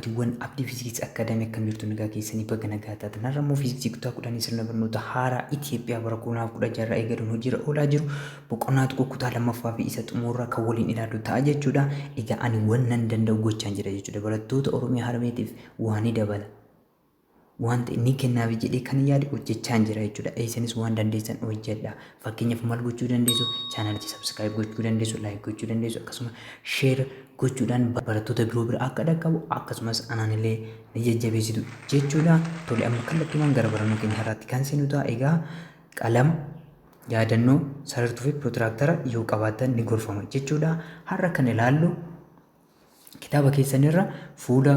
maatiiwwan abdii fiiziksii akaadaamii akkam jirtu nagaa keessanii bakka nagaa taatan har'a immoo fiiziksii kutaa kudhanii sirna barnoota haaraa Itoophiyaa bara 2016 eegaluun hojiirra oolaa jiru boqonnaa tokko kutaa lammaffaa fi isa xumurraa kan waliin ilaallu ta'a jechuudha. Egaa ani wannan danda'u gochaan jira jechuudha. Barattoota Oromiyaa harmeetiif waan dabala. Wanta inni kennaaf jedhee kan yaade hojjechaa jira jechuudha. Isinis waan dandeessan hojjedha. Fakkeenyaaf maal gochuu dandeessu? Chaanalicha subscribe gochuu dandeessu, like gochuu dandeessu, akkasuma share gochuudhaan barattoota biroo bira akka dhaqqabu akkasumas anaanillee ni jajjabeessitu jechuudha. Tole amma kallattumaan gara barannoo keenya har'aatti kan seenu ta'a. Egaa qalama yaadannoo sarartuu fi protiraaktara yoo qabaatan ni gorfama jechuudha. Har'a kan ilaallu kitaaba keessanirra fuula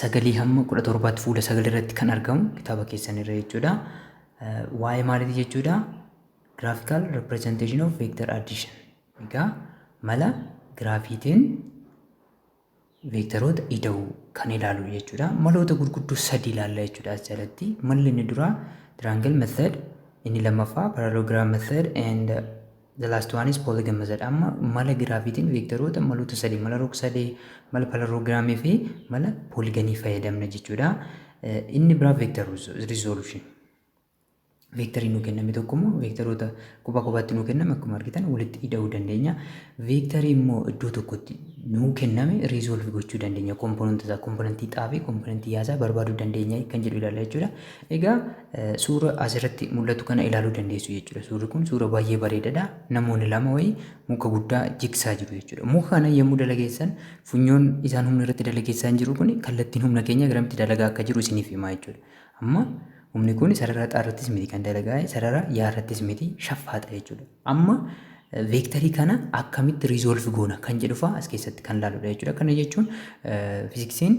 sagalii hamma 17 fuula sagal irratti kan argamu kitaaba keessanirra jechuudha. Waa'ee maaliiti jechuudha? Graphical representation of vector addition. Egaa mala giraafiitiin veektaroota ida'uu kan ilaalu jechuudha. Maloota gurguddoo sadi ilaalla jechuudha as jalatti. Malli inni duraa triangle method, inni lammaffaa parallelogram method and the last one is polygon method. Amma mala giraafiitiin veektaroota maloota sadi, mala rog-sadee, mala parallelogramii fi mala polygonii fayyadamna jechuudha. Inni biraa vector resolution. Veektarii nu kenname tokko immoo veektaroota kophaa kophaatti nu kenname akkuma argitan walitti ida'uu dandeenya. Veektarii immoo iddoo tokkotti nu kenname resolve gochuu dandeenya. Komponentii komponentii xaafii komponentii yaasaa barbaaduu dandeenya kan jedhu ilaalla jechuudha. Egaa suura asirratti mul'atu kana ilaaluu dandeessu jechuudha. Suurri kun suura baay'ee bareedaadha. Namoonni lama wayii muka guddaa jigsaa jiru jechuudha. Muka kana yommuu dalageessan funyoon isaan humna irratti dalageessaa jiru kun kallattiin humna keenya garamitti dalagaa akka jiru isiniif himaa jechuudha. Amma humni kun sarara xaarrattis miti kan dalagaa, sarara yaarrattis miti shaffaadha jechuudha. Amma veektarii kana akkamitti resolve goona kan jedhu fa'aa as keessatti kan ilaaludha jechuudha. Kana jechuun fiiziksiin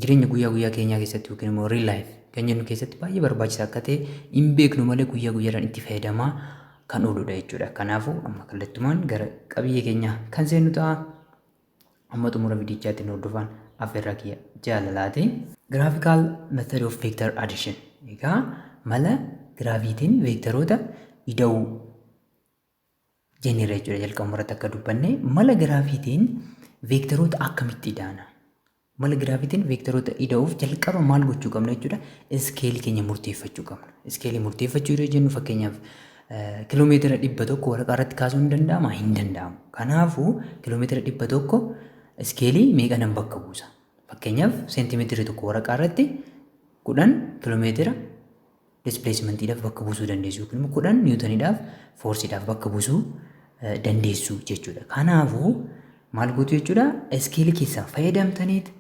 jireenya guyyaa guyyaa keenyaa keessatti yookiin immoo real life kan jennu keessatti baay'ee barbaachisaa akka ta'e hin beeknu malee guyyaa guyyaadhaan itti fayyadamaa kan ooludha jechuudha. Kanaafuu amma kallattumaan gara qabiyyee keenyaa kan seennu ta'a. Amma xumura viidiyochaatti nu hordofaan affeerraa kiyya jaalalaati. Graphical method of vector addition. Egaa mala giraafiitiin veektaroota ida'uu jennee jechuudha. Jalqaba irratti akka dubbanne mala giraafiitiin veektaroota akkamitti ida'ana? Mala giraafiitiin veektaroota ida'uuf jalqaba maal gochuu qabna jechuudha? Iskeelii keenya murteeffachuu qabna. Iskeelii murteeffachuu yoo jennu fakkeenyaaf kiiloomeetira 100 waraqaa irratti kaasuu hin danda'amaa? Hin danda'amu. Kanaafuu kiiloomeetira 100 iskeelii meeqanan bakka buusa? Fakkeenyaaf seentimeetira 1 waraqaa irratti 10 kiiloomeetira displacementiidhaaf bakka buusuu dandeessu yookiin immoo 10 niwutaniidhaaf foorsiidhaaf bakka buusuu dandeessu jechuudha. Kanaafuu maal gootu jechuudha? Iskeelii keessaa fayyadamtaniit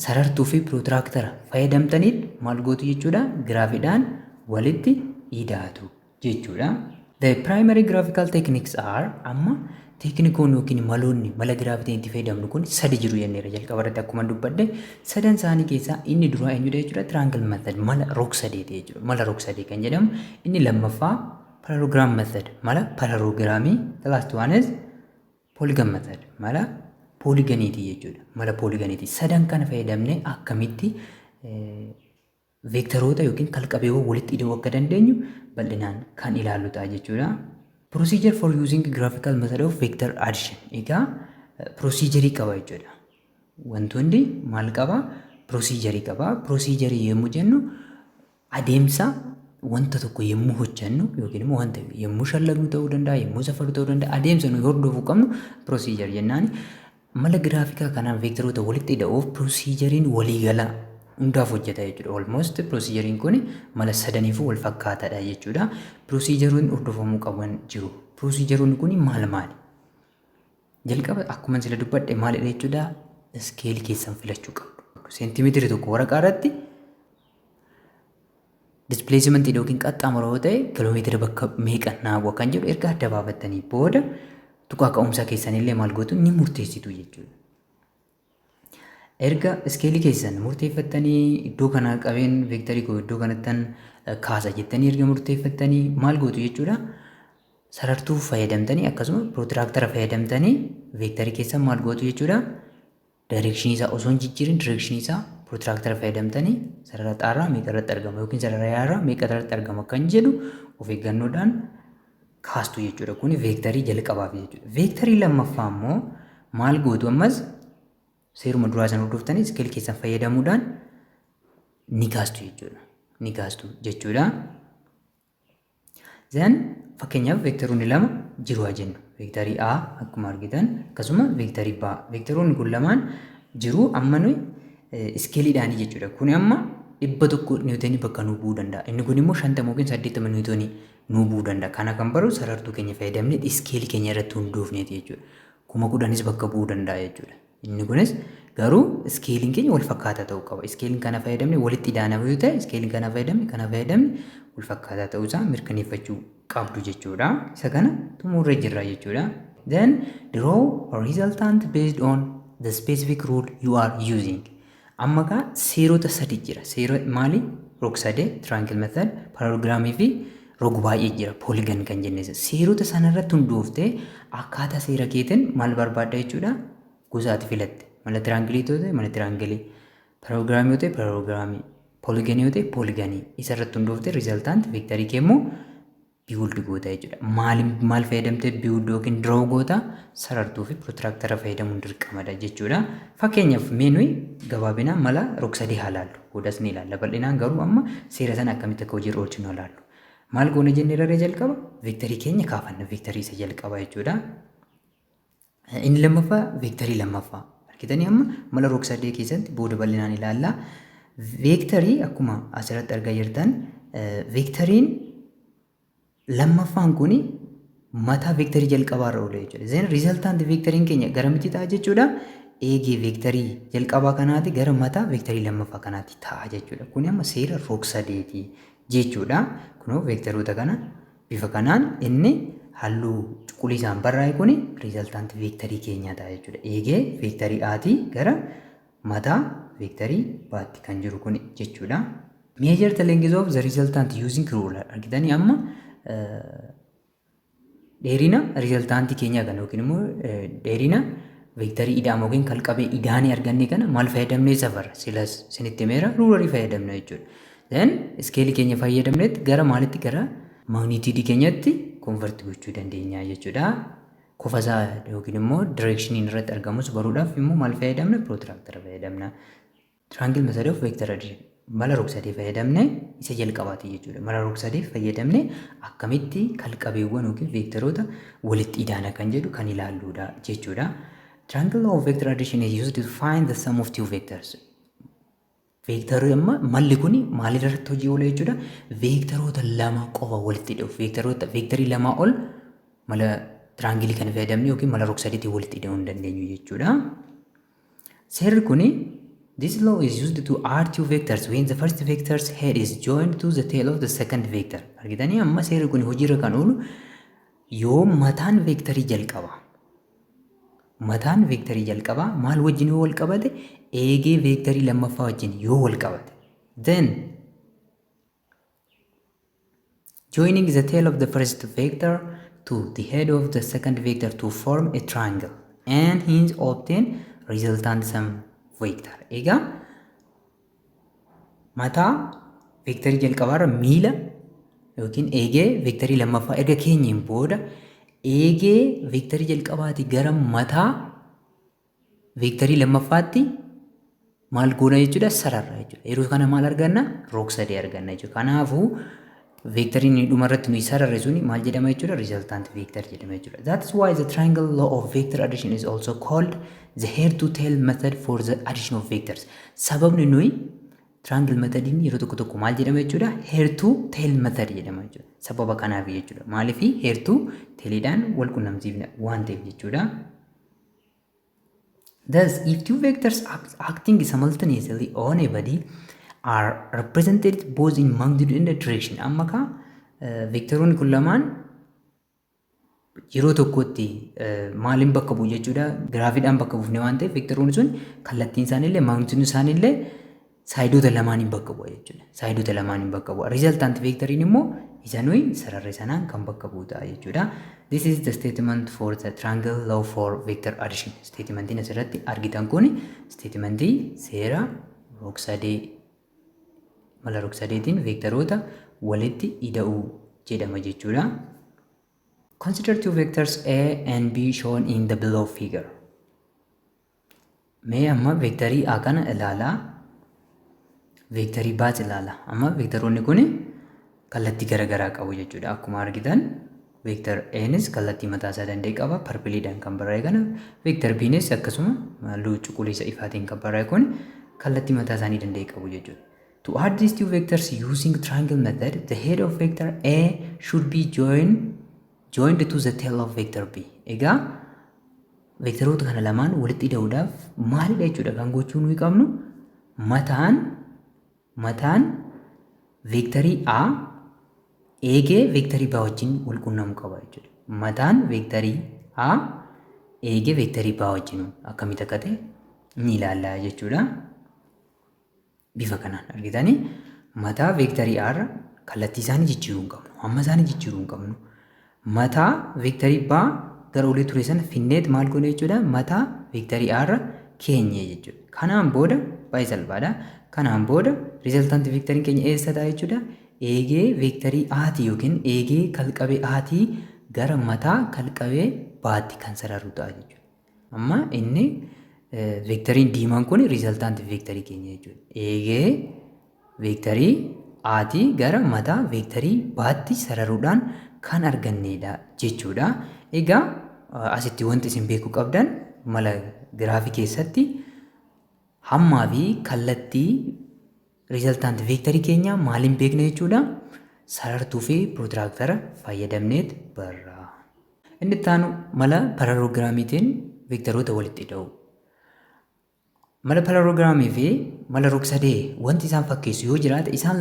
sarartuu fi protiraaktara fayyadamtaniit maal gootu jechuudha? Giraafiidhaan walitti ida'atu jechuudha. The primary graphical techniques are amma teeknikoon yookiin maloonni mala giraafiitiin itti fayyadamnu kun sadi jiru jenneera. Jalqaba irratti akkuma dubbadde sadan isaanii keessaa inni duraa eenyudha jechuudha? Triangle method mala rog-sadeeti jechuudha. Mala rog-sadee kan jedhamu inni lammaffaa parallelogram method mala parallelogramii. The last one is polygon method mala polygoniti jechuudha. Mala polygoniti. Sadan kana fayyadamne akkamitti veektaroota yookiin kalqabeewwan walitti ida'uu akka dandeenyu bal'inaan kan ilaallu ta'a jechuudha. Procedure for using graphical method of vector addition. Egaa procedure qaba jechuudha. Wantoonni maal qaba? Procedure qaba. Procedure yommuu jennu adeemsa wanta tokko yommuu hojjennu yookiin immoo wanta yommuu shallagnu ta'uu danda'a, yommuu safaru ta'uu danda'a, adeemsa nuyi hordofuu qabnu procedure jennaan. Mala giraafikaa kanaan veektaroota walitti ida'uuf proceduriin waliigalaa hundaaf hojjeta jechuudha. Almost proceduriin kun mala sadaniifuu wal fakkaataadha jechuudha. Procedurein hordofamuu qaban jiru. Procedurein kun maal maali? Jalqaba akkuma sila dubbadhe maalidha jechuudha? Iskeelii keessan filachuu qabdu. Seentimeetira 1 waraqaa irratti displacement yookiin qaxxaamura yoo ta'e kiiloomeetira bakka meeqa naawwa kan jedhu erga adda baafattanii booda tuqaa ka'umsaa keessanillee maal gootu ni murteessitu jechuudha. Erga iskeelii keessan murteeffattanii iddoo kana qabeen veektarii koo iddoo kanattan kaasa jettanii erga murteeffattanii maal gootu jechuudha? Sarartuu fayyadamtanii akkasuma protiraaktara fayyadamtanii veektarii keessan maal gootu jechuudha? Directionii isaa osoo hin jijjiirin directionii isaa protiraaktara fayyadamtanii sarara xaarraa meeqa irratti argama yookiin sarara yaarraa meeqa irratti argama kan jedhu of eeggannoodhaan kaastu jechuudha. Kun veektarii jalqabaaf jechuudha. Veektarii lammaffaa immoo maal gootu ammas seeruma duraa sana hordoftanii iskeel keessan fayyadamuudhaan ni kaastu jechuudha. Ni kaastu jechuudha. Then fakkeenyaaf veektaroonni lama jiru haa jennu. Veektarii A akkuma argitan akkasuma veektarii B. Veektaroonni kun lamaan jiru amma nuyi iskeeliidhaanii jechuudha. Kuni amma 100 niwutonii bakka nuu bu'uu danda'a. Inni kun immoo 50 yookiin 80 niwutonii nuu bu'uu danda'a. Kana kan baru sarartuu keenya fayyadamnee iskeelii keenya irratti hundoofneeti jechuudha. 10,000 bakka bu'uu danda'a jechuudha. Inni kunis garuu iskeeliin keenya wal fakkaataa ta'uu qaba. Iskeeliin kana fayyadamne walitti idaanamu yoo ta'e iskeeliin kana fayyadamne wal fakkaataa ta'uu isaa mirkaneeffachuu qabdu jechuudha. Isa kana xumurree jirra jechuudha. Then draw a resultant based on the specific rule you are using. Amma ka seerota sadi jira. Seera maali? Rog-sadee, triangle method, parallelogram fi rog baay'ee jira. Polygon kan jennees. Seerota sanarratti hundooftee akkaataa seera keetiin maal barbaadda jechuudha? Gosa ati filatte. Mala triangle yoo ta'e mala triangle, parallelogram yoo ta'e parallelogram, polygon yoo ta'e polygon. Isarratti hundooftee resultant vectorii kee immoo build goota jechuudha. Maal fayyadamtee build yookiin draw goota? Sarartuu fi protractor fayyadamuun dirqamadha jechuudha. Fakkeenyaaf meenuyi gabaabinaan mala rog-sadee haa laallu. Goodas ni ilaalla. Bal'inaan garuu amma seera sana akkamitti akka hojiirra oolchinu haa laallu. Maal goona jennee irra jalqaba? Vectorii keenya kaafanna. Vectorii isa jalqaba jechuudha. Inni lammaffaa vectorii lammaffaa. Argitanii amma mala rog-sadee keessatti booda bal'inaan ilaalla. Vectorii akkuma asirratti argaa jirtan vectoriin lammaffaan kuni mataa vectorii jalqabaarra oola jechuudha. Then resultant vectoriin keenya garamitti ta'a jechuudha. Eegee vectorii jalqabaa kanaati gara mataa vectorii lammaffaa kanaatti ta'a jechuudha. Kuni amma seera rog-sadeeti jechuudha. Kunoo vectoroota kana bifa kanaan inni halluu cuquliisaan barraa'e kuni resultant vectorii keenyaa ta'a jechuudha. Eegee vectorii Aatii gara mataa vectorii Baatti kan jiru kuni jechuudha. Measure the length of the resultant using ruler. Argitanii amma dheerina resultantii keenyaa kana yookiin immoo dheerina vectorii ida'ama yookiin kalqabee idaanii arganne kana maal fayyadamnee safarra? Silas sinitti meera ruularii fayyadamna jechuudha. Then iskeelii keenya fayyadamnetti gara maalitti gara magnitude keenyatti convert gochuu dandeenya jechuudha. Kofasaa yookiin immoo directioniin irratti argamus baruudhaaf immoo maal fayyadamna? Protractor fayyadamna. Triangle method of vector addition. Mala rog-sadee fayyadamne isa jalqabaati jechuudha. Mala rog-sadee fayyadamne akkamitti kalqabeewwan yookiin veektoroota walitti idaana kan jedhu kan ilaalluudha jechuudha. Triangle of vector addition is used to find the sum of two vectors. Veektarii amma malli kuni maalirratti hojii oola jechuudha. Veektoroota lama qofa walitti hidhuuf veektarii lama ol mala triangilii kana fayyadamne yookiin mala rog-sadeetiin walitti hidhuu hin dandeenyu jechuudha. Seerri kuni this law is used to add two vectors when the first vector's head is joined to the tail of the second vector. Argitanii amma seerri kun hojiirra kan oolu yoo mataan vectorii jalqabaa maal wajjin yoo wal qabate eegee vectorii lammaffaa wajjin yoo wal qabate then joining the tail of the first vector to the head of the second vector to form a triangle and hence obtain resultant sum vector. Egaa mataa vectorii jalqabaarra miila yookiin eegee vectorii lammaffaa erga keenyeen booda eegee vectorii jalqabaati gara mataa vectorii lammaffaatti maal goona jechuudha? Sararra jechuudha. Yeroo kana maal arganna? Rog-sadee arganna jechuudha. Kanaafuu vectoriin dhumarratti nuyi sararre suni maal jedhama jechuudha? Resultant vector jedhama jechuudha. That is why the triangle law of vector addition is also called the head to tail method for the addition of vectors. Sababni nuyi triangle methodin yeroo tokko maal jedhama jechuudha? Head to tail method jedhama jechuudha. Sababa kanaaf jechuudha. Maaliif head to tailidhaan wal qunnamsiifna waan ta'eef jechuudha. Thus, if two vectors acting simultaneously on a body are represented both in magnitude and direction. Amma ka vectoroonni kun lamaan yeroo tokkotti maaliin bakka bu'u jechuudha? Giraafiidhaan bakka buufne waan ta'eef vectoroonni sun kallattiin isaaniillee magnitude isaaniillee saayidoota lamaaniin bakka bu'a jechuudha. Saayidoota lamaaniin bakka bu'a. Resultant vectoriin immoo isa nuyi sararri sanaan kan bakka bu'u ta'a jechuudha. This is the statement for the triangle law for vector addition. Statementiin asirratti argitan kun statementii seera rog-sadee mala rog-sadeetiin veektoroota walitti ida'uu jedhama jechuudha. Consider two vectors A and B shown in the below figure. Mee amma veektarii A kana ilaalaa. Veektarii baas ilaalaa. Amma veektaroonni kun kallattii garaagaraa qabu jechuudha. Akkuma argitan veektar A's kallattii mataa isaa danda'e qaba. Parpiliidhaan kan barraa'e kana. Veektar B'nis akkasuma halluu cuquliisa ifaatiin kan barraa'e kun kallattii mataa isaanii danda'e qabu jechuudha. To add these two vectors using triangle method, the head of vector A should be joined to the tail of vector B. Egaa veektaroota kana lamaan walitti hidhuudhaaf maalidha jechuudha kan gochuu nuyi qabnu? Mataan veektarii A eegee veektarii B wajjin wal quunnamuu qaba jechuudha. Mataan veektarii A eegee veektarii B wajjin akkamitti akka ta'e ni ilaalla jechuudha. Bifa kanaan argitanii mataa veektarii A irra kallattii isaanii jijjiiruu hin qabnu. Hamma isaanii jijjiiruu hin qabnu. Mataa veektarii B gara olii ture sana finneet maal goone jechuudha? Mataa veektarii A irra keenye jechuudha. Kanaan booda baay'ee salphaadha. Kanaan booda riizaltaantii veektarii keenya eessa ta'a jechuudha? Eegee veektarii A'tii yookiin eegee kalqabee A'tii gara mataa kalqabee B'tti kan sararu ta'a jechuudha. Amma inni veektariin diimaan kun riizaltaantii veektarii keenya jechuudha. Eegee veektarii A'tii gara mataa veektarii B'tti sararuudhaan kan argannedha jechuudha. Egaa asitti wanti isin beekuu qabdan mala giraafii keessatti hammaa fi kallattii riizaltaantii veektarii keenya maaliin beekna jechuudha? Sarartuu fi pirootiraaktara fayyadamneet barra. Inni itti aanu mala paraloograamiitiin veektaroota walitti hidhuu. Mala paraloograamii fi mala rog-sadee wanti isaan fakkeessu yoo jiraate isaan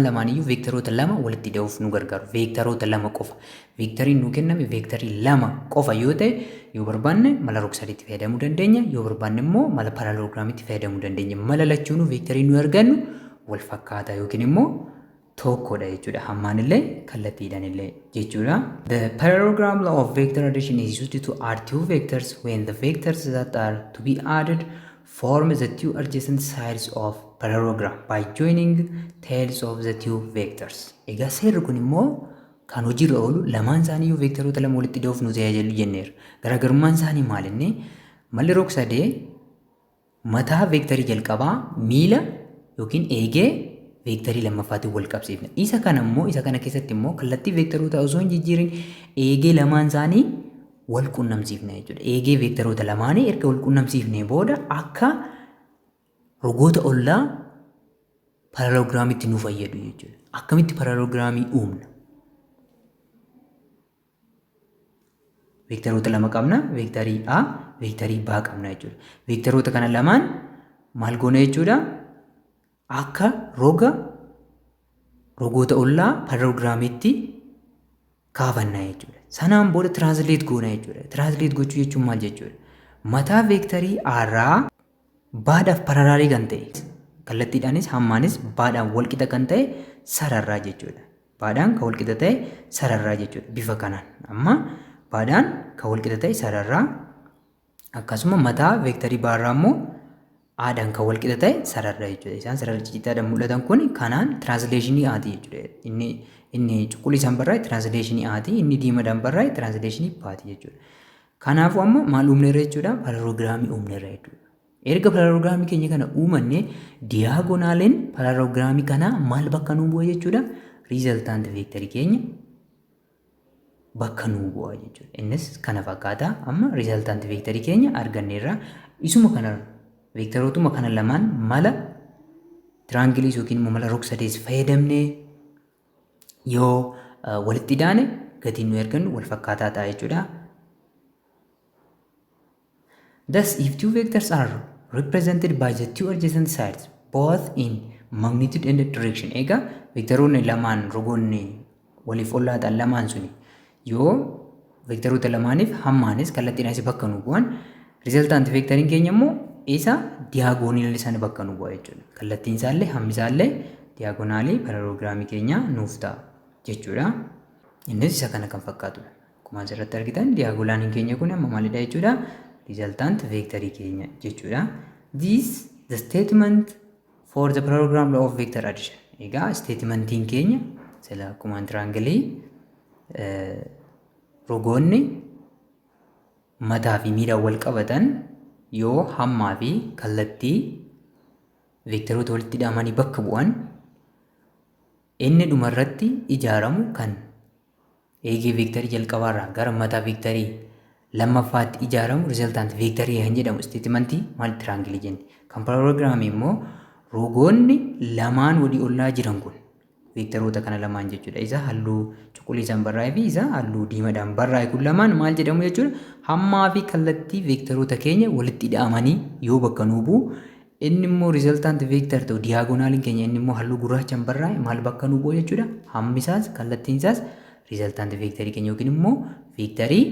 lamaaniyyuu veektaroota lama walitti hidhuuf nu gargaaru. Veektaroota lama qofa. Veektariin nu kenname veektarii lama qofa yoo ta'e yoo barbaanne mala rog-sadeetti fayyadamuu dandeenya. Yoo barbaanne immoo mala paraloograamiitti fayyadamuu dandeenya. Mala lachuunuu veektarii nu argannu wal fakkaataa yookiin immoo tokkodha jechuudha. Hammaan illee kallattiidhaan illee jechuudha. The parallelogram law of vector addition is used to add two vectors when the vectors that are to be added form the two adjacent sides of parallelogram by joining tails of the two vectors. Egaa seerri kun immoo kan hojiirra oolu lamaan isaanii yoo veektaroota lama walitti hidhuuf nu tajaajilu jenneera. Garaagarummaan isaanii maalinni malli rog-sadee mataa veektarii jalqabaa miila yookiin eegee veektarii lammaffaatiin wal qabsiifna. Isa kana keessatti immoo kallattii veektaroota osoo hin jijjiirin eegee lamaan isaanii wal quunnamsiifna jechuudha. Eegee veektaroota lamaanii erga wal quunnamsiifnee booda akka rogoota ollaa paraloograamiitti nu fayyadu jechuudha. Akkamitti paraloograamii uumna? Veektaroota lama qabna. Veektarii A, veektarii B qabna jechuudha. Veektaroota kana lamaan maal goona jechuudha? Akka rogoota ollaa paraloograamiitti kaafanna jechuudha. Sanaan booda tiraansileet goona jechuudha. Tiraansileet gochuu jechuun maal jechuudha? Mataa veektarii A irraa B'dhaaf paralaalii kan ta'e kallattiidhaanis hammaanis B'dhaan walqixa kan ta'e sararraa jechuudha. B'dhaan kan walqixa ta'e sararraa jechuudha. Bifa kanaan amma B'dhaan kan walqixa ta'e sararraa akkasuma mataa veektarii B irraa immoo A'dhaan kan walqixa ta'e sararraa jechuudha. Isaan sarara ciccittaadhaan mul'atan kun kanaan tiraansileeshinii A'ti jechuudha. Inni cuquliisaan barraa'e tiraansileeshinii A'ti, inni diimadhaan barraa'e tiraansileeshinii B'ti jechuudha. Kanaafuu amma maal uumneerra jechuudha? Paraloograamii uumneerra jechuudha. Erga paraloograamii keenya kana uumanne diyaagonaaliin paraloograamii kanaa maal bakka nuu bu'a jechuudha? Riizaltaantii veektarii keenya bakka nuu bu'a jechuudha. Innis kana fakkaata. Amma riizaltaantii veektarii keenya arganneerra. Isuma kana veektarootuma kana lamaan mala tiraangilii yookiin immoo mala rog-sadees fayyadamnee yoo walitti hidhaane gatiin nu argannu wal fakkaataa ta'a jechuudha. Thus, if two vectors are represented by the two adjacent sides, both in magnitude and direction, egaa veektaroonni lamaan rogoonni waliif ollaatan lamaan suni yoo veektaroota lamaaniif hammaanis kallattiidhaan bakka nu bu'an, riizaltaantii veektariin keenya immoo isa diyaagoonaalii sana bakka nu bu'a jechuudha. Kallattiin isaallee hammi isaallee diyaagoonaalii paraloograamii keenya nuuf ta'a jechuudha. Innis isa kana kan fakkaatudha. Akkuma asirratti argitan diyaagoonaliin keenya kun amma maalidha jechuudha? Riizaltaantii veektarii keenya jechuudha. This the statement for the parallelogram law of vector addition. Egaa statementiin keenya sila akkuma tiraangilii rogoonni mataa fi miila wal qabatan yoo hammaa fi kallattii veektaroota walitti hidhamanii bakka bu'an inni dhumarratti ijaaramu kan eegee veektarii jalqabaarraa gara mataa veektarii lammaffaatti ijaaramu riizaltaanti veektarii kan jedhamu isteetimentii maal tiraangilii jenne. Kan paraaloograamii immoo rogoonni lamaan walii ollaa jiran kun veektaroota kana lamaan jechuudha. Isa halluu cuquliisaan barraa'ee fi isa halluu diimadhaan barraa'e kun lamaan maal jedhamu jechuudha. Hammaa fi kallattii veektaroota keenya walitti hidhamanii yoo bakka nuu bu'u inni immoo riizaltaanti veektar ta'u diyaagonaaliin keenya inni immoo halluu gurraachaan barraa'e maal bakka nuu bu'u jechuudha. Hammi isaas kallattiin isaas riizaltaanti veektarii keenya yookiin immoo veektarii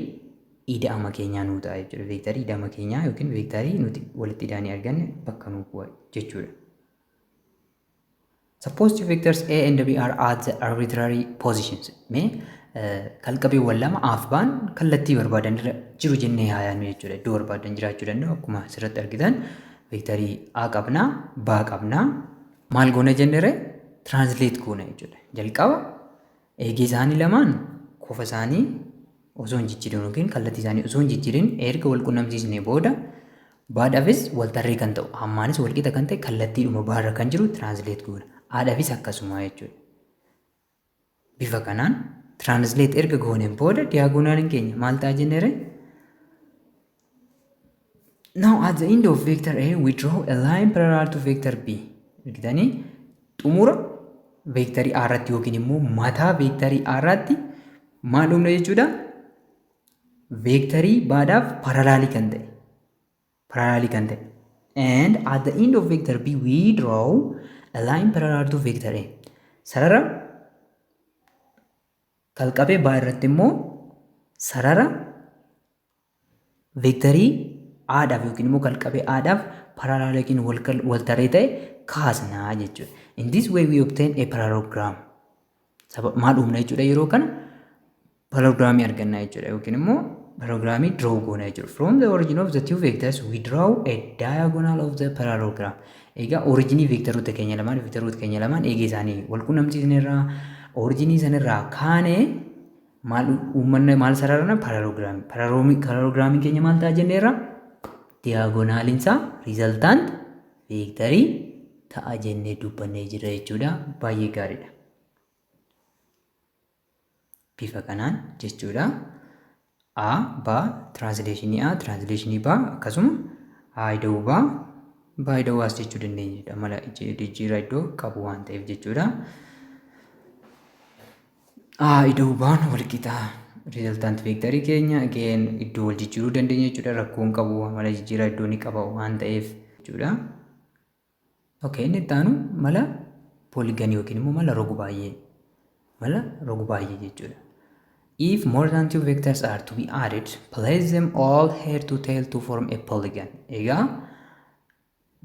ida'ama keenyaa nuu ta'a jechuudha. Veektarii ida'ama keenyaa yookiin veektarii nuti walitti hidhaanii arganne bakka nuu bu'a jechuudha. Suppose two vectors A and B are at the arbitrary positions. Mee kalqabeewwan lama A fi B'n kallattii barbaadan jiru jennee haayaanu jechuudha. Iddoo barbaadan jiraachuu danda'u. Akkuma asirratti argitan veektarii A qabnaa, B qabnaa. Maal goona jennere translate goona jechuudha. Jalqaba eegee isaanii lamaan qofa isaanii osoo hin jijjiirin yookiin kallattii isaanii osoo hin jijjiirin erga wal qunnamsiisnee booda B'dhaafis wal tarree kan ta'u hammaanis wal qixa kan ta'e kallattiidhuma baarra kan jiru translate goona. Aadhaafis akkasuma jechuudha. Bifa kanaan translate erga gooneen booda diyaagonaaliin keenya maal ta'a jennere? Now at the end of vector A we draw a line parallel to vector B. Argitanii xumura veektarii A irratti yookiin immoo mataa veektarii A irratti maal humna jechuudha? Veektarii B'dhaaf paralaalii kan ta'e. Paralaalii kan ta'e. And at the end of vector B we draw a line parallel to vector A. Sarara kalqabee B irratti immoo sarara veektarii A'dhaaf yookiin immoo kalqabee A'dhaaf parallel yookiin wal tarree ta'e kaasnaa jechuudha. In this way we obtain a parallelogram. Maal uumna jechuudha yeroo kana parallelograamii arganna jechuudha yookiin immoo parallelograamii draw goona jechuudha. From the origin of the two vectors we draw a diagonal of the parallelogram. Egaa originii veektaroota keenya lamaan eegee isaanii wal qunnamsiisneerraa originii sanarraa kaanee maal uummanne maal sararana parallelograamii. Parallelograamiin keenya maal ta'a jenneerra? Diyaagonaaliin isaa riizaltaant veektarii ta'a jennee dubbannee jira jechuudha. Baay'ee gaariidha. Bifa kanaan jechuudha. A, B, translationii A, translationii B akkasuma A ida'uu B, B ida'uu as jechuu dandeenya. Mala jijjiirraa iddoo qabu waan ta'eef jechuudha. A ida'uu B'n wal qixaa riizaltaant veektarii keenya again iddoo wal jijjiiruu dandeenya jechuudha. Rakkoon qabu mala jijjiirraa iddoo ni qaba waan ta'eef jechuudha. Okay, inni itti aanu mala pooliiganii yookiin immoo mala rogu baay'ee. Mala rogu baay'ee jechuudha. If more than two vectors are to be added, place them all head to tail to form a polygon. Egaa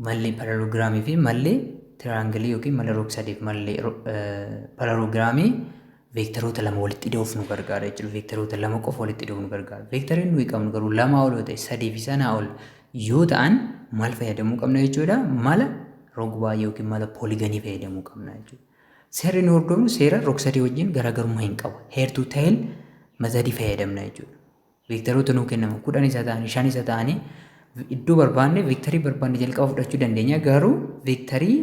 malli parallelograamii fi malli tiraangilii yookiin mala rog-sadeef malli parallelograamii veektaroota lama walitti hidhuuf nu gargaara jechuudha. Veektaroota lama qofa walitti hidhuuf nu gargaara. Veektariin nuyi qabnu garuu lamaa ol yoo ta'e sadii fi sanaa ol yoo ta'an maal fayyadamuu qabna jechuudha? Mala rog baay'ee yookiin mala pooliiganii fayyadamuu qabna jechuudha. Seerri nu hordofnu seera rog-sadee wajjin garaagarummaa hin qabu. Head to tail mazadii fayyadamna jechuudha. Veektaroota nuu kennamu 10 isa ta'anii 5 isa ta'anii iddoo barbaanne veektarii barbaanne jalqaba fudhachuu dandeenya. Garuu veektarii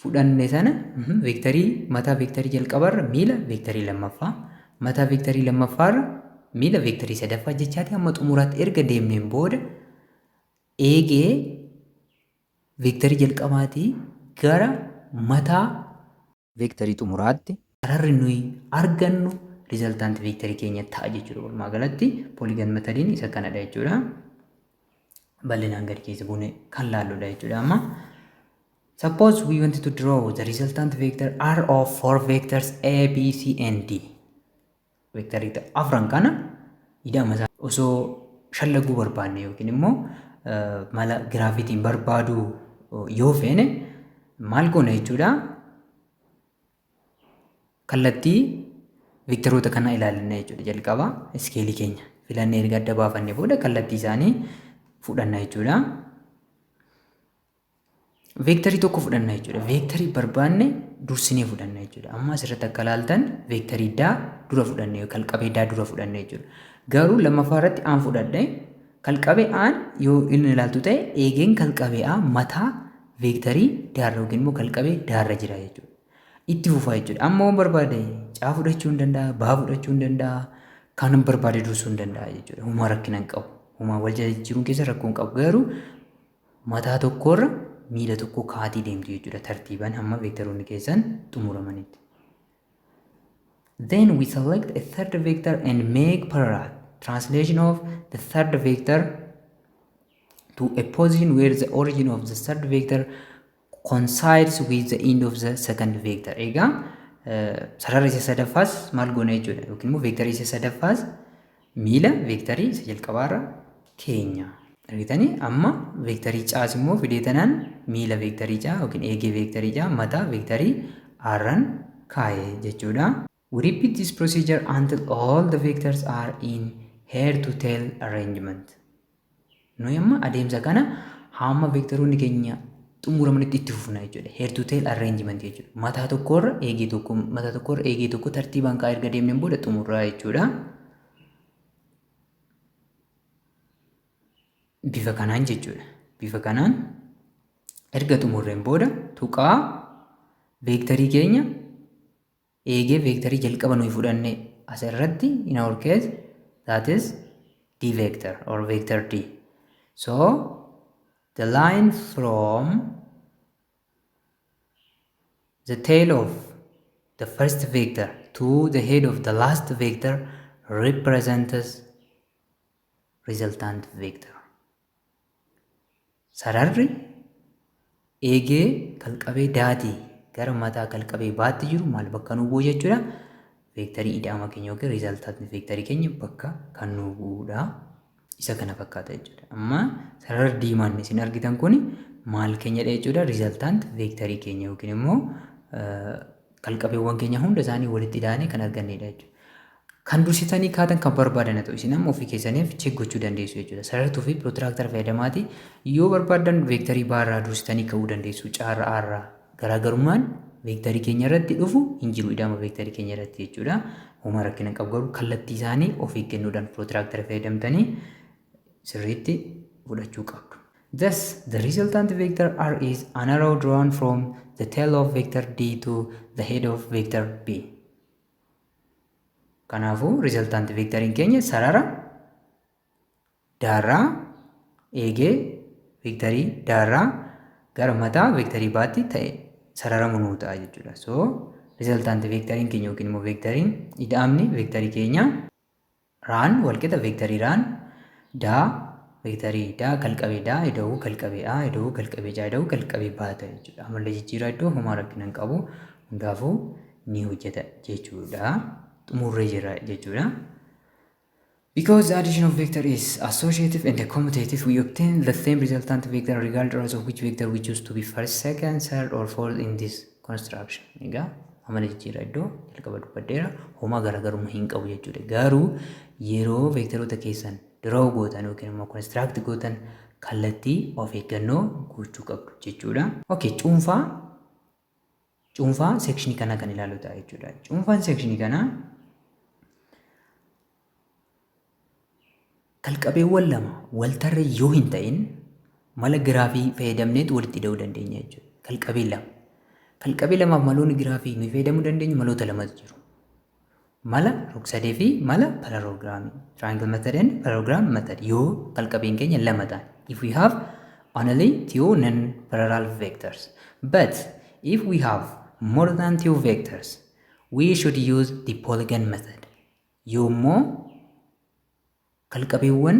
fudhanne sana veektarii mataa veektarii jalqabarra miila veektarii lammaffaa mataa veektarii lammaffaarra miila veektarii sadaffaa jechaati hamma xumuraatti erga deemneen booda eegee veektarii jalqabaatii gara mataa veektarii xumuraatti sararri nuyi argannu riizaltaant veektarii keenya ta'a jechuudha. Walumaa galatti pooliigan metodiin isa kanadha jechuudha. Bal'inaan gadi keessa buune kan laalludha jechuudha. Amma suppose we wanted to draw the resultant vector R of 4 vectors A, B, C and D. Veektarii afran kana ida'ama isaa osoo shallaguu barbaanne yookiin immoo mala giraafitiin barbaaduu yoo feene maal goona jechuudha? Kallattii veektaroota kana ilaalinna jechuudha. Jalqaba iskeelii keenya filannee erga adda baafannee booda kallattii isaanii fudhanna jechuudha. Veektarii tokko fudhanna jechuudha. Veektarii barbaanne dursinee fudhanna jechuudha. Amma asirratti akka ilaaltan veektarii daa dura fudhanne kalqabee daa dura fudhanne jechuudha. Garuu lammaffaa irratti aan fudhadhe Kalqabee aan yoo inni ilaaltu ta'e eegeen kalqabee aan mataa veektarii daarra yookiin immoo kalqabee daarra jira jechuudha. Itti fufaa jechuudha. Amma waan barbaade caa fudhachuu hin danda'a, baa fudhachuu hin danda'a, kan barbaade dursuu hin danda'a jechuudha. Humaa rakkina hin qabu. Humaa wal jijjiiruun keessa rakkoo hin qabu. Garuu mataa tokkorra miila tokko kaatii deemtu jechuudha. Tartiibaan hamma veektaroonni keessan xumuramanitti. Then we select a third vector and make parallel translation of the third vector to a position where the origin of the third vector coincides with the end of the second vector. Egaa sarara isa sadaffaas maal goona jechuudha yookiin immoo veektarii isa sadaffaas miila veektarii isa jalqabaarra keenya. Argitanii amma veektarii caas immoo fideetanaan miila veektarii caa yookiin eegee veektarii caa mataa veektarii arran kaa'ee jechuudha. We repeat this procedure until all the vectors are in head-to-tail arrangement. Nuyi amma adeemsa kana hamma veektaroonni keenya xumuramanitti itti fufna jechuudha. Head-to-tail arrangement jechuudha. Mataa tokkorra eegee tokko tartiibaan kaa'ee erga deemneen booda xumurraa jechuudha. Bifa kanaan jechuudha. Bifa kanaan erga xumurreen booda tuqaa veektarii keenya eegee veektarii jalqaba nuyi fudhanne asirratti in our case that is d vector or vector d. So the line from the tail of the first vector to the head of the last vector represents resultant vector. Sararri eegee kalqabee daatii gara mataa kalqabee baatti jiru maal bakka nu bu'u jechuudha. Veektarii ida'ama keenya yookiin riizaltaantii veektarii keenya bakka kan nu bu'udha. Isa kana fakkaata jechuudha. Amma sarara diimaan isin argitan kun maal keenyadha jechuudha. Riizaltaantii veektarii keenya yookiin immoo kalqabeewwan keenya hunda isaanii walitti hidhaanii kan argannedha jechuudha. Kan dursitanii kaatan kan barbaadan ta'u isin amma ofii keessaniif cheek gochuu dandeessu jechuudha. Sarartuu fi pirootiraaktara fayyadamaati yoo barbaadan veektarii baarraa dursitanii ka'uu dandeessu. Caarraa aarraa garaagarummaan veektarii keenya irratti dhufu hin jiru ida'ama veektarii keenya irratti jechuudha. Homaa rakkina qabu garuu kallattii isaanii ofii kennuudhaan pirootiraaktara fayyadamtanii sirriitti fudhachuu qabdu. Thus, the resultant vector R is an arrow drawn from the tail of vector D to the head of vector B. Kanaafuu resultant vectoriin keenya sarara daarraa eegee veektarii daarraa gara mataa veektarii baatti ta'e sararamu nuu ta'a jechuudha. So resultant veektoriin keenya yookiin immoo veektariin ida'amni veektarii keenya raan walqixa veektarii raan daa veektarii daa kalqabee daa ida'uu kalqabee a ida'uu kalqabee jaa ida'uu kalqabee baa ta'a jechuudha. Ammallee jijjiiraa iddoo homaa rakkina hin qabu hundaafuu ni hojjeta jechuudha. Xumurree jira jechuudha. Because the addition of vector is associative and commutative, we obtain the same resultant vector regardless of which vector we choose to be first, second, third, or fourth in this construction. Egaa amala jijjiiraa iddoo jalqaba dubbadheera homaa garaagarummaa hin qabu jechuudha. Garuu yeroo veektaroota keessan draw gootan yookiin immoo construct gootan kallattii of eeggannoo gochuu qabdu jechuudha. Okay, cuunfaa sekshinii kana kan ilaalu ta'a jechuudha. Cuunfaan sekshinii kana kalqabeewwan lama waltarra yoo hin ta'in mala giraafii fayyadamneet walitti hidhuu dandeenya jechuudha. Kalqabee lamaaf maloonni giraafii nuyi fayyadamuu dandeenyu maloota lamatu jiru. Mala rog-sadee fi mala parallelograamii. Triangle method and parallelogram method yoo kalqabeen keenya lama ta'an. If we have only two non-parallel vectors. But if we have more than two vectors, we should use the polygon method. Yoommoo kalqabeewwan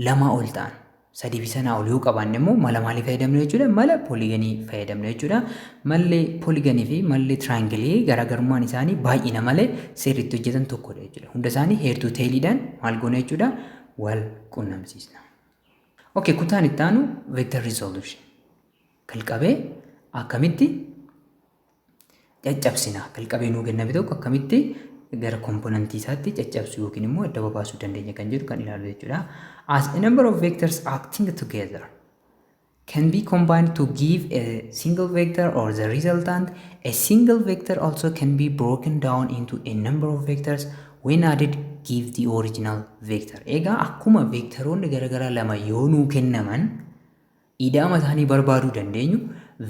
lama ol ta'an sadii fi sanaa ol yoo qabaanne immoo mala maalii fayyadamna jechuudha? Mala pooligonii fayyadamna jechuudha. Malli pooligonii fi malli tiraangilii garaagarummaan isaanii baay'ina malee sirriitti hojjetan tokkodha jechuudha. Hunda isaanii heertuu teeliidhaan maal goona jechuudha? Wal qunnamsiisna. Okay, kutaan itti aanu vector resolution. Kalqabee akkamitti caccabsina? Kalqabee nuu kenname tokko akkamitti gara komponentii isaatti caccabsu yookiin immoo adda babaasuu dandeenya kan jedhu kan ilaalu jechuudha. As a number of vectors acting together can be combined to give a single vector or the resultant, a single vector also can be broken down into a number of vectors when added give the original vector. Egaa akkuma veektaroonni garaagaraa lama yoo nuu kennaman ida'ama isaanii barbaaduu dandeenyu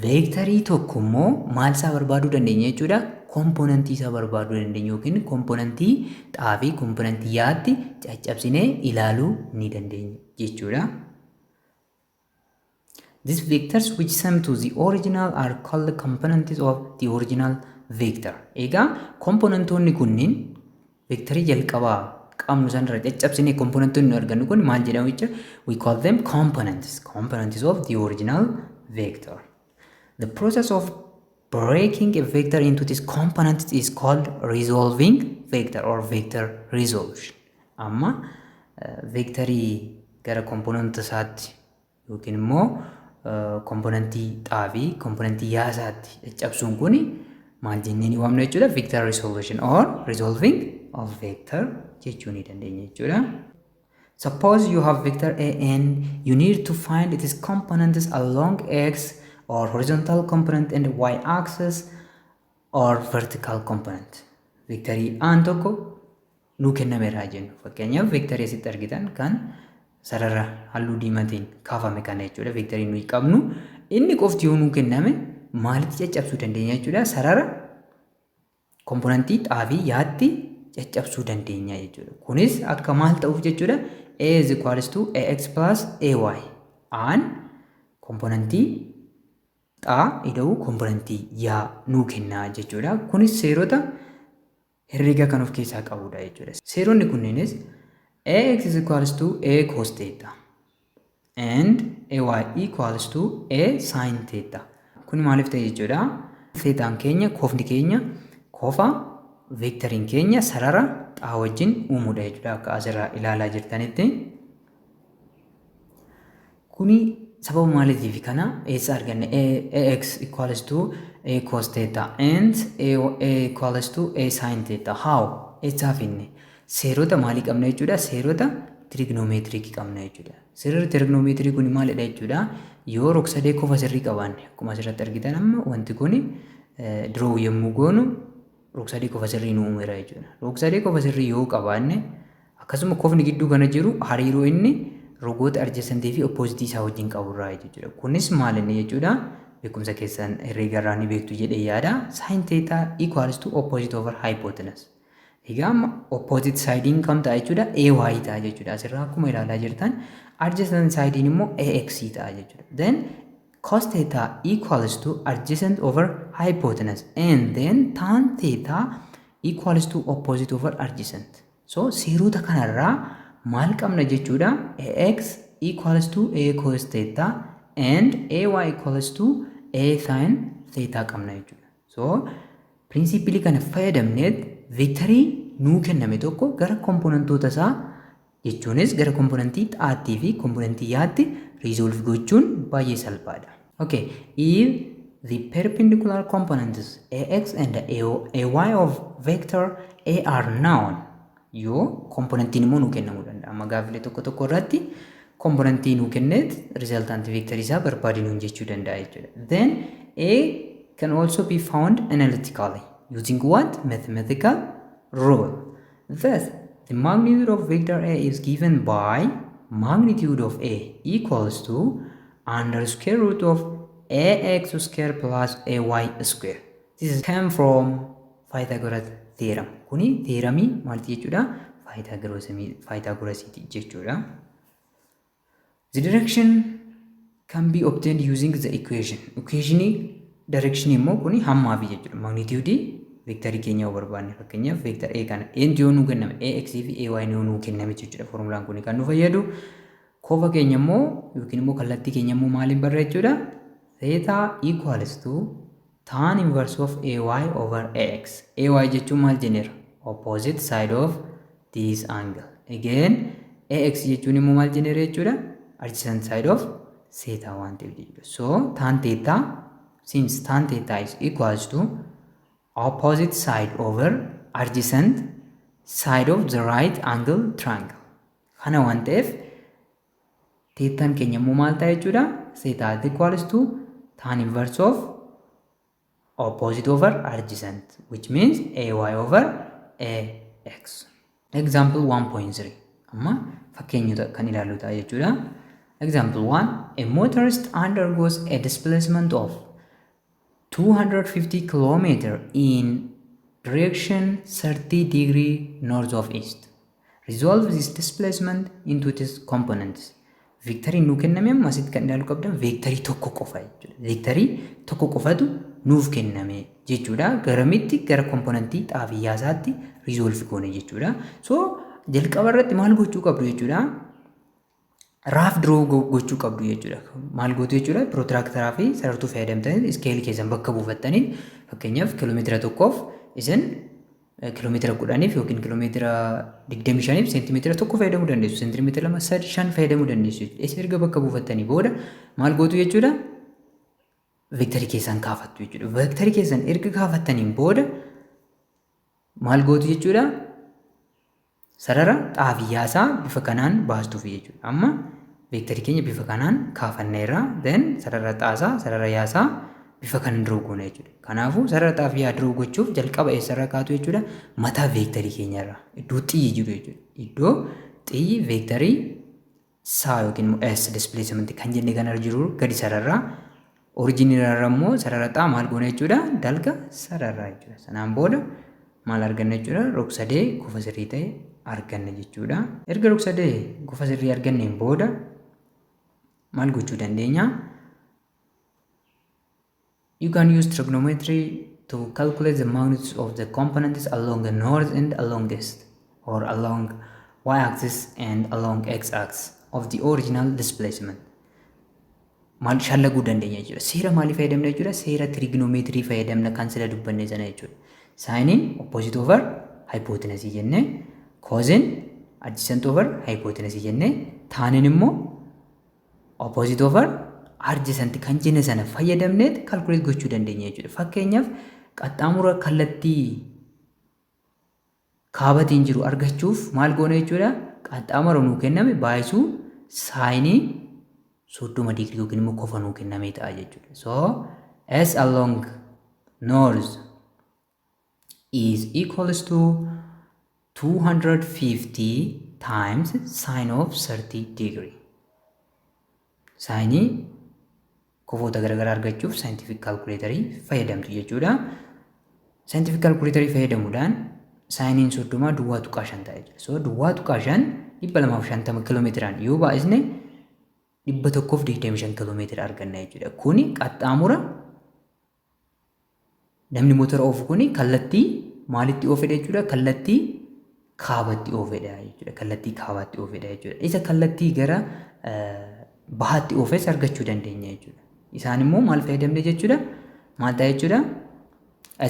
veektarii tokko immoo maal isaa barbaaduu dandeenya jechuudha. Komponentii isaa barbaaduu dandeenya yookiin komponentii xaa fi komponentii yaatti caccabsinee ilaaluu ni dandeenya jechuudha. These vectors which sum to the original are called the components of the original vector. Egaa komponentoonni kunniin veektarii jalqabaa qabnu sanarra caccabsinee komponentoonni argannu kun maal jedhamu jechuudha. We call them components of the original vector. The process of breaking a vector into these components is called resolving vector or vector resolution. Amma veektarii gara komponenta isaatti yookiin immoo komponentii xaa fi komponentii yaasaatti caccabsuun kun maal jennee ni waamna jechuudha. Vector resolution or resolving of vector jechuu ni dandeenya jechuudha. Suppose you have vector A and you need to find its components along X or horizontal component and Y axis or vertical component. Vectorii aan tokko nuu kennameera jennu. Fakkeenyaaf vectorii asitti argitan kan sarara halluu diimatiin kaafame kana jechuudha. Vectorii nuyi qabnu inni qofti yoo nuu kenname maalitti caccabsuu dandeenya jechuudha. Sarara komponentii xaa fi yaatti caccabsuu dandeenya jechuudha. Kunis akka maal ta'uuf jechuudha. A is equals to AX plus AY. Aan komponentii xaa ida'uu komponentii yaa nuu kennaa jechuudha. Kunis seerota herreega kan of keessaa qabudha jechuudha. Seeronni kunniinis AX is equals to A cos theta and AY equals to A sin theta. Kun maaliif ta'e jechuudha? Theetaan keenya koofni keenya koofa veektoriin keenya sarara xaa wajjin uumuudha jechuudha. Akka asirraa ilaalaa jirtanitti. Kuni sababa maaliitiif kana eessa arganne? AX equals to A cos theta and A equals to A sin theta. How? Eessaaf inni? Seerota maalii qabna jechuudha? Seerota trigonomeetirii qabna jechuudha. Seerota trigonomeetirii kun maalidha jechuudha? Yoo rog-sadee qofa sirrii qabaanne akkuma asirratti argitan amma wanti kun diroo yommuu goonu rog-sadee qofa sirrii nu uumeera jechuudha. Rog-sadee qofa sirrii yoo qabaanne akkasuma qofni gidduu kana jiru hariiroo inni rogoota adjacentii fi oppositii isaa wajjin qaburraa jechuudha. Kunis maal inni jechuudha? Beekumsa keessan herreegarraa ni beektu jedhee yaada. Sin theta equals to opposite over hypotenuse. Egaa amma opposite sidein kam ta'a jechuudha? AY ta'a jechuudha. Asirraa akkuma ilaalaa jirtan adjacent sidein immoo AX ta'a jechuudha. Then cos theta equals to adjacent over hypotenuse and then tan theta equals to opposite over adjacent. So seerota kanarraa maal qabna jechuudha? AX equals to A cos theta and AY equals to A sin theta qabna jechuudha. So principally kana fayyadamneet veektarii nuu kenname tokko gara komponentoota isaa jechuunis gara komponentii xaattii fi komponentii yaatti resolve gochuun baay'ee salphaadha. Okay, if the perpendicular components AX and AY of vector A are known, yoo komponentiin immoo nuu kennamuu danda'a. Amma gaafilee tokko tokko irratti komponentii nuu kenneet resultant veektarii isaa barbaadinuun jechuu danda'a jechuudha. Then A can also be found analytically using what? Mathematical rule. Thus, the magnitude of vector A is given by magnitude of A equals to under square root of AX square plus AY square. This came from Pythagoras theorem. Kuni theoremii maalti jechuudha? Pythagorasiti jechuudha. The direction can be obtained using the equation. Equationii direction immoo kuni hammaa fi jechuudha. Magnitude veektarii keenya yoo barbaanne fakkeenyaaf veektar A kana eenyu yoo nuu kenname AX fi AY yoo nuu kenname jechuudha. Formulaan kun kan nu fayyadu koofa keenya immoo yookiin immoo kallattii keenya immoo maaliin barreechuudha? Theta equals to tan inverse of AY over AX. AY jechuun maal jenneera? Opposite side of this angle. Again AX jechuun immoo maal jenneera jechuudha? Adjacent side of theta waan ta'eef jechuudha. So tan theta, since tan theta is equals to opposite side over adjacent side of the right angle triangle. Kana waan ta'eef theetaan keenya immoo maal ta'a jechuudha? Theta is equals to tan inverse of opposite over adjacent, which means AY over AX. Example 1.3 amma fakkeenyota kan ilaallu ta'a jechuudha. Example 1 a motorist undergoes a displacement of 250 km in direction 30 degree north of east. Resolve this displacement into its components. Vectorii nu kenname amma asitti kan ilaalu qabdan vectorii tokko qofa jechuudha. Vectorii tokko qofatu nuuf kenname jechuudha. Garamitti gara komponentii xaafiyaasaatti resolve goone jechuudha. So jalqaba irratti maal gochuu qabdu jechuudha. Raaf draw gochuu qabdu jechuudha. Maal gootu jechuudha. Protractoraa fi sarartuu fayyadamtanii iskeelii keessan bakka buufattaniin fakkeenyaaf kiiloomeetira tokkoof isin kiiloomeetira 10 yookiin kiiloomeetira 25 seentimeetira tokko fayyadamuu dandeessu. Seentimeetira 2 3 5 fayyadamuu dandeessu. Isa erga bakka buufattanii booda maal gootu jechuudha. Vectorii keessan kaafattu jechuudha. Vectorii keessan erga kaafattaniin booda maal gootu jechuudha. Sarara xaafiyaasaa bifa kanaan baastuuf jechuudha. Amma vectorii keenya bifa kanaan kaafanneerra then sarara xaasaa sarara yaasaa bifa kanaan draw goona jechuudha. Kanaafuu sarara xaafiyaa draw gochuuf jalqaba eessarraa kaatu jechuudha. Mataa vectorii keenyarraa iddoo xiyyi jiru jechuudha. Iddoo xiyyi vectorii saa yookiin s displacement kan jenne kanarra jiru gadi sararraa originirraa immoo sarara xaa maal goona jechuudha. Dalga sararraa jechuudha. Sanaan booda maal arganna jechuudha. Rog-sadee gofa sirrii ta'e arganna jechuudha. Erga rog-sadee gofa sirrii arganneen booda maal gochuu dandeenya? You can use trigonometry to calculate the magnitudes of the components along the north and along east, or along y-axis and along x-axis of the original displacement. Maal shallaguu dandeenya jechuudha. Seera maalii fayyadamna jechuudha? Seera trigonometry fayyadamna kan sila dubbanne sana jechuudha. Saayiniin opposite over hypotenuse jenne, cosine adjacent over hypotenuse jenne, taaniin immoo opposite over adjacent kan jenne sana fayyadamneet calculate gochuu dandeenya jechuudha. Fakkeenyaaf qaxxaamura kallattii kaabatiin jiru argachuuf maal goona jechuudha. Qaxxaamura nuu kenname baay'isuu saayinii 30 digirii yookiin immoo kofa nuu kenname ta'a jechuudha. So s along north is equals to 250 times sine of 30 degree. Saayinii kofoota garaagaraa argachuuf scientific calculatorii fayyadamtu jechuudha. Scientific calculatorii fayyadamuudhaan saayiniin 30 duwwaa tuqaa 5 ta'a jechuudha. So duwwaa tuqaa 5 250 kiiloomeetiraan yoo baay'isne 125 kiiloomeetira arganna jechuudha. Kuni qaxxaamura namni motora oofu kuni kallattii maalitti oofedha jechuudha. Kallattii kaabatti oofedha jechuudha. Kallattii kaabaatti oofedha jechuudha. Isa kallattii gara bahaatti oofes argachuu dandeenya jechuudha. Isaan immoo maal fayyadamne jechuudha. Maal ta'a jechuudha.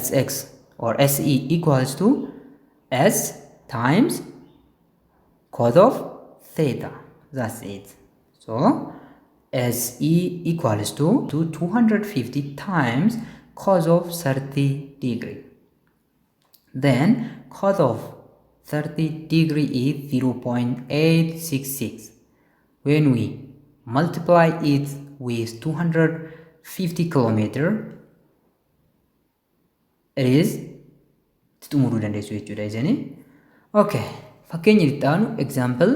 Sx or se equals to s times cos of theta. That's it. So se equals to 250 times cos of 30 degree. Then cos of 30 degree is 0.866. When we multiply it with 250 kilometer, it is xumuruu dandeessu jechuudha isini. Okay, fakkeenya itti aanu example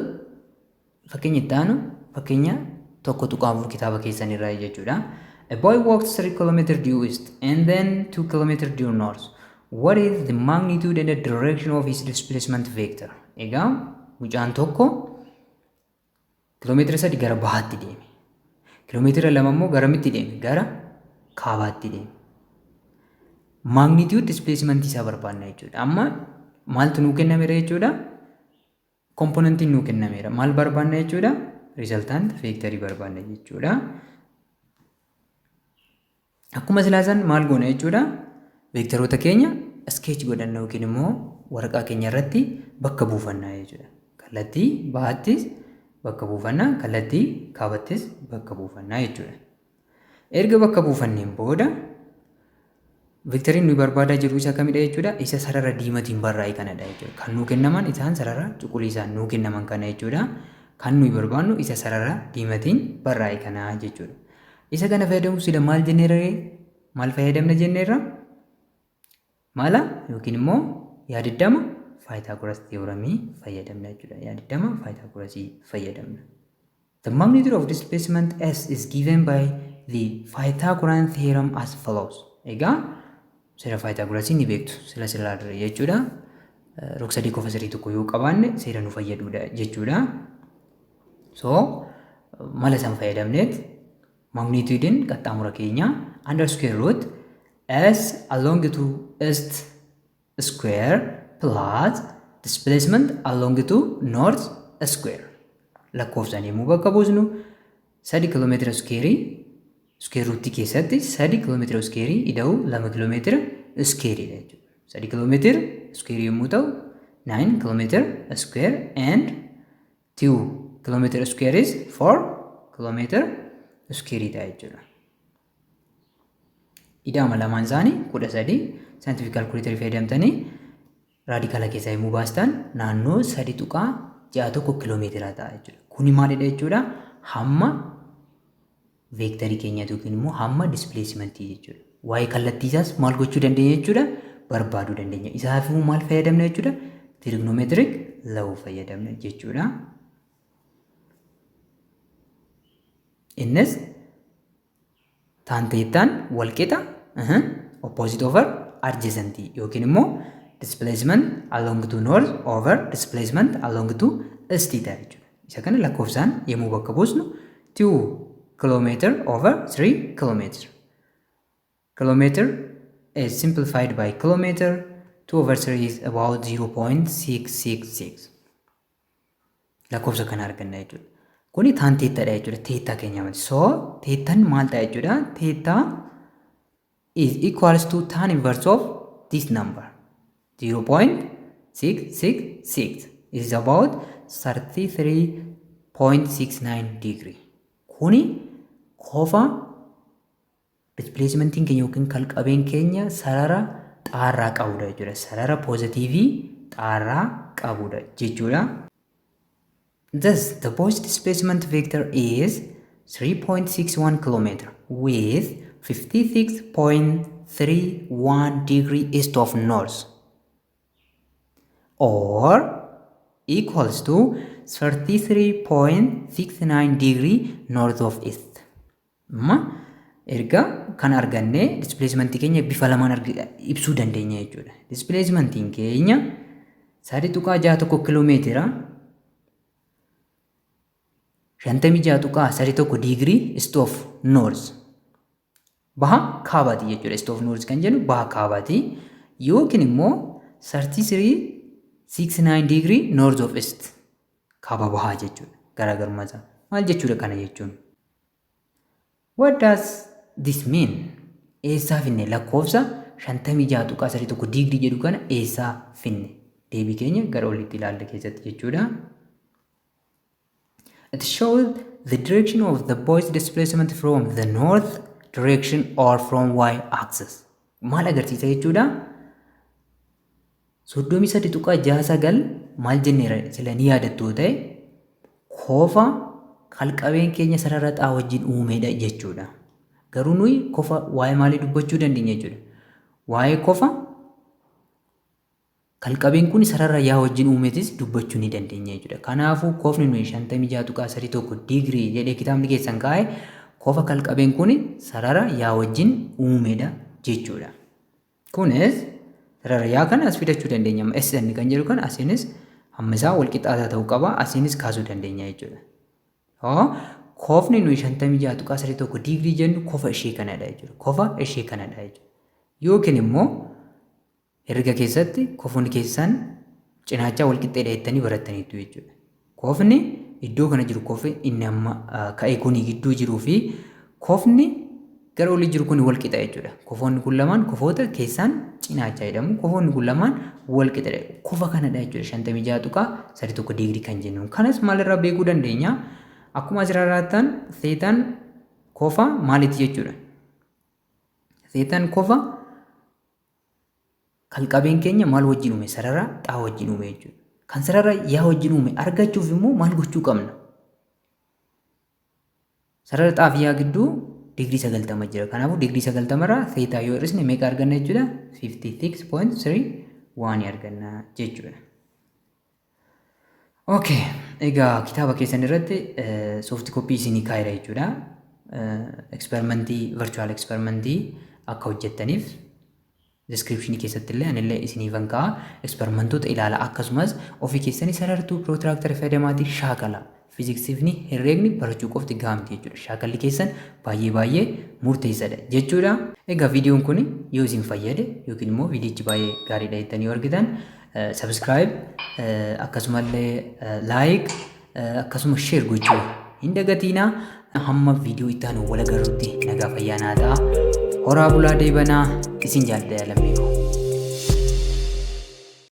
fakkeenya itti aanu fakkeenya tokko tuqaafur kitaaba keessanirraa jechuudha. A boy walked 3 km due east and then 2 km due north. What is the magnitude and the direction of his displacement vector? Egaa mucaan tokko kiiloomeetira 3 gara bahaatti deeme. Kiiloomeetira 2 immoo garamitti deeme? Gara kaabaatti deeme. Magnitude displacement isaa barbaanna jechuudha. Amma maaltu nuu kennameera jechuudha? Komponentiin nuu kennameera. Maal barbaanna jechuudha? Resultant vectorii barbaanna jechuudha. Akkuma silaasan maal goona jechuudha? Vectoroota keenya sketch godhanna yookiin immoo waraqaa keenya irratti bakka buufanna jechuudha. Kallattii bahattis bakka buufanna, kallattii kaabattis bakka buufanna jechuudha. Erga bakka buufanneen booda vectoriin nuyi barbaadaa jiru isa kamidha jechuudha? Isa sarara diimatiin barraa'e kanadha jechuudha. Kan nuu kennaman isaan sarara cuquliisaan nuu kennaman kana jechuudha. Kan nuyi barbaannu isa sarara diimatiin barraa'e kana jechuudha. Isa kana fayyadamuuf sila maal jenneerra? Maal fayyadamna jenneerra? Maala yookiin immoo yaadaddama Pythagoras theoremii fayyadamna jechuudha. Yaa 20 Pythagoras fayyadamna. The magnitude of displacement S is given by the Pythagorean theorem as follows. Egaa seera Pythagoras ni beektu sila dura jechuudha. Rog-sadii qofa sirrii tokko yoo qabaanne seera nu fayyadudha jechuudha. So mala san fayyadamneet magnitudein qaxxaamura keenya under square root S along to east square plus displacement along to north square. Lakkoofsaan yommuu bakka buusnu 3 kiiloomeetira square root keessatti 3 kiiloomeetira square ida'u 2 kiiloomeetira square dha jechuudha. 3 kiiloomeetira square yommuu ta'u 9 kiiloomeetira square and 2 kiiloomeetira square is 4 kiiloomeetira square dha jechuudha. Ida'ama lamaan isaanii 13 scientific calculator fayyadamtanii raadikaala keessaa yommuu baastan naannoo 3.61 kiiloomeetira ta'a jechuudha. Kuni maalidha jechuudha? Hamma veektarii keenyaatu yookiin immoo hamma displacement jechuudha. Waa'ee kallattii isaas maal gochuu dandeenya jechuudha? Barbaaduu dandeenya. Isaafuu maal fayyadamna jechuudha? Trigonometric law fayyadamna jechuudha. Innis tan teettaan wal qixa opposite over adjacent yookiin immoo displacement along to north over displacement along to east ta'a jechuudha. Isa kana lakkoofsaan yommuu bakka buusnu 2 kilometer over 3 kilometer. Kilometer is simplified by kilometer. 2 over 3 is about 0.666. Lakkoofsa kana arganna jechuudha. Kuni tan teettaadha jechuudha. Teettaa keenya miti. So teettaan maal ta'a jechuudha? Teettaa is equals to tan inverse of this number. 0.666 is about 33.69 degree. Kuni qofa displacementiin keenya yookiin kalqabeen keenya sarara xaarraa qabudha jechuudha. Sarara poozitiivii xaarraa qabudha jechuudha. Thus, the Boyce displacement vector is 3.61 kilometer with 56.31 degree east of north, or equals to 33.69 degree north of east. Erga kan arganne displacement keenya bifa lamaan ibsuu dandeenya jechuudha. Displacement keenya 3.61 kilomeetira 56.31 degree east of north baha kaabaati jechuudha. East of north kan jennu baha kaabaati yookiin immoo 33.69 degree north of east kaaba bahaa jechuudha. Garaagarummaa isaa maal jechuudha kana jechuun? What does this mean? Eessaa finne lakkoofsa 56.31 degree jedhu kana eessaa finne? Deebii keenya gara olitti ilaalle keessatti jechuudha. It shows the direction of the Boyce displacement from the north direction or from y-axis. Maal agarsiisa jechuudha? 33.69 maal jenneera sila ni yaadattu ta'e qofa kalqabeen keenya sarara xaa wajjin uumedha jechuudha. Garuu nuyi qofa waa'ee maalii dubbachuu dandeenya jechuudha? Waa'ee qofa kalqabeen kun sarara yaa wajjin uumetis dubbachuu ni dandeenya jechuudha. Kanaafuu qofni nuyi 56.31 degree jedhee kitaabni keessan kaa'e qofa kalqabeen kun sarara yaa wajjin uumedha jechuudha. Kunis sarara yaa kana as fidachuu dandeenya. S inni kan jedhu kan asiinis hamma isaa wal qixxaataa ta'uu qaba. Asiinis kaasuu dandeenya jechuudha. Qofni nuyi 56.31 degree jennu qofa ishee kanadha jechuudha. Qofa ishee kanadha jechuudha. Yookiin immoo herrega keessatti qofni keessan cinaachaa wal qixxeedha jettanii barattaniitu jechuudha. Qofni iddoo kana jiru qofi inni amma ka'e kuni gidduu jiruu fi qofni gara olii jiru kun wal qixa jechuudha. Qofoonni kun lamaan qofoota keessaan cinaachaa jedhamu. Qofoonni kun lamaan wal qixadha. Qofa kanadha jechuudha. 56.31 degree kan jennu. Kanas maalirraa beekuu dandeenya? Akkuma asirraattan seetaan qofa maaliiti jechuudha? Seetaan qofa kalqabeen keenya maal wajjin uume? Sarara xaa wajjin uume jechuudha. Kan sarara yaa wajjin uume argachuuf immoo maal gochuu qabna? Sarara xaa fi yaa gidduu degree 90 jira. Kanaafuu degree 90 irraa seetaa yoo hir'isne meeqa arganna jechuudha? 56.31 arganna jechuudha. Okay, egaa kitaaba keessan irratti soft copy isinii kaa'eera jechuudha. Experimentii virtual experimentii akka hojjettaniif description keessatti illee anillee isiniifan kaa'a. Experimentoota ilaala akkasumas ofii keessanii sarartuu protractor fayyadamaatiin shaakala. Fiiziksiifni herreegni barachuu qofti gahamti jechuudha. Shaakalli keessan baay'ee murteessaadha jechuudha. Egaa viidiyoon kun yoo isin fayyade yookiin immoo viidiyichi baay'ee gaariidha jettanii argitan subscribe akkasumallee like akkasuma share gochuu hin dagatinaa. Hamma viidiyoo itti aanu wal agarruutti nagaa fayyaa naa ta'a. Horaa bulaa deebanaa isin jaalladha lammiikoo.